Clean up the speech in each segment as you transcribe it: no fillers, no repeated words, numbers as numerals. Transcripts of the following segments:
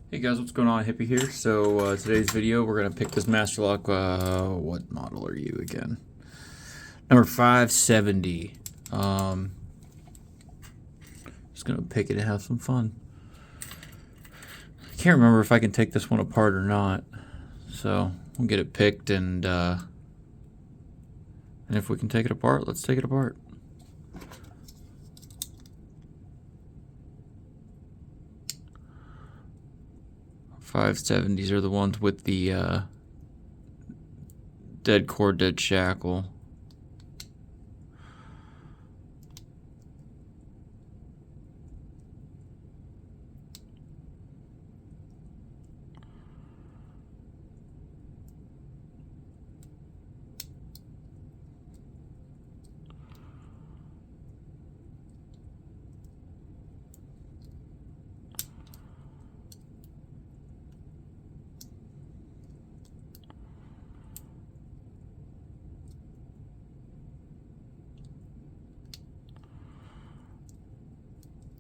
Hey guys, what's going on? Hippie here. So today's video, we're gonna pick this Master Lock. What model are you again? Number 570. Just gonna pick it and have some fun. I can't remember if I can take this one apart or not. So we'll get it picked, and if we can take it apart, let's take it apart. .570s are the ones with the dead cord, dead shackle.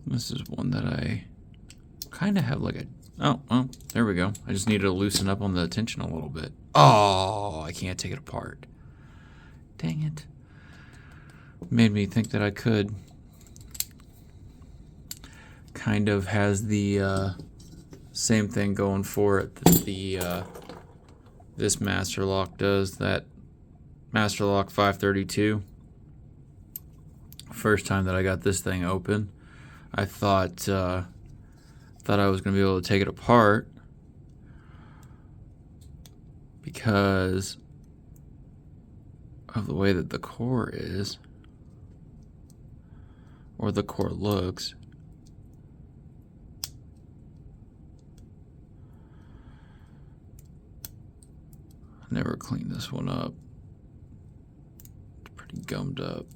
This is one that I kind of have like a... Oh, there we go. I just needed to loosen up on the tension a little bit. Oh, I can't take it apart. Dang it. Made me think that I could. Kind of has the same thing going for it that this Master Lock does. That Master Lock 532. First time that I got this thing open, I thought I was going to be able to take it apart because of the way that the core is, or the core looks. I never cleaned this one up. It's pretty gummed up.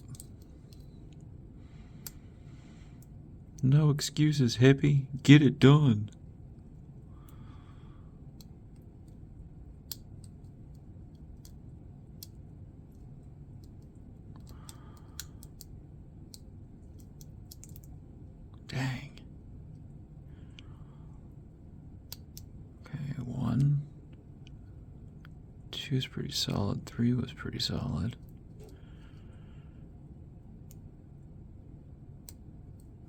No excuses, hippie. Get it done. Dang. Okay, 1. 2 is pretty solid. 3 was pretty solid.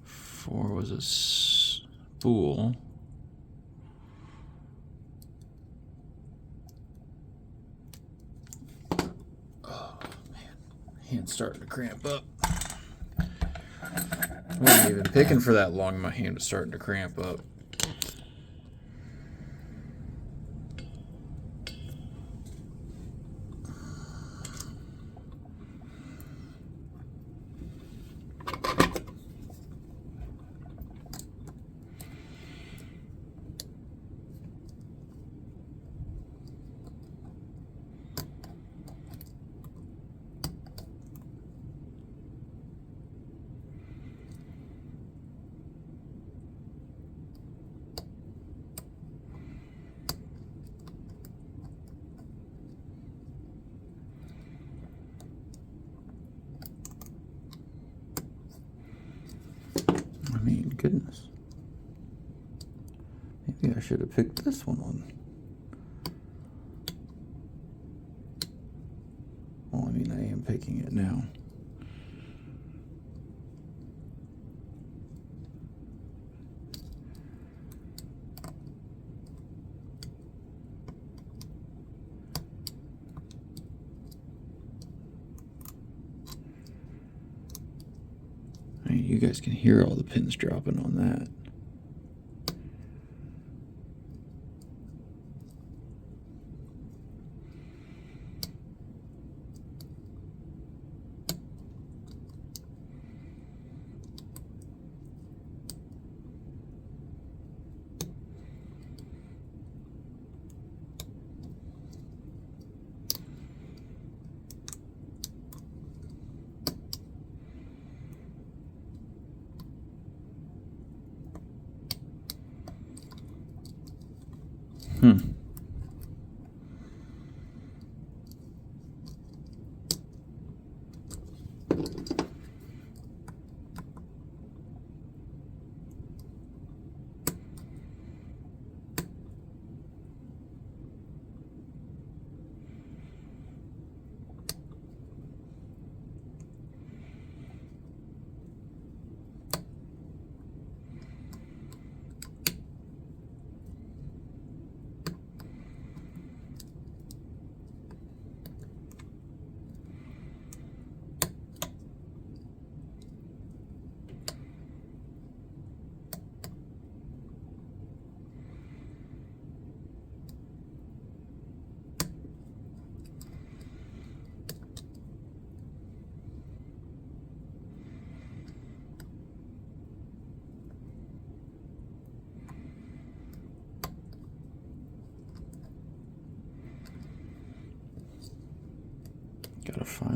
4 was a spool. Oh man, hand's starting to cramp up. I wasn't even picking for that long, my hand was starting to cramp up. I mean, goodness. Maybe I should have picked this one on. Well, I mean, I am picking it now. I mean, you guys can hear all the pins dropping on that.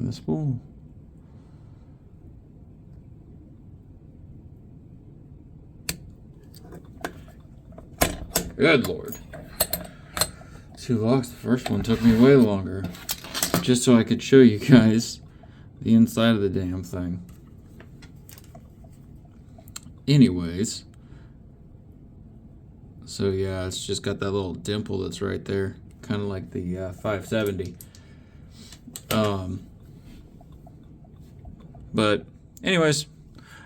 the spool. Good Lord. 2 locks. The first one took me way longer. Just so I could show you guys the inside of the damn thing. Anyways. So yeah, it's just got that little dimple that's right there. Kind of like the 570. But anyways,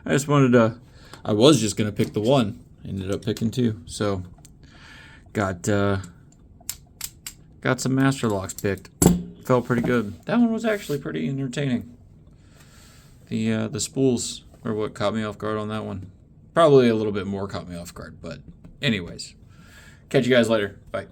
I just wanted to, I was just going to pick the one. Ended up picking 2. So got some master locks picked. Felt pretty good. That one was actually pretty entertaining. The spools are what caught me off guard on that one. Probably a little bit more caught me off guard, but anyways. Catch you guys later. Bye.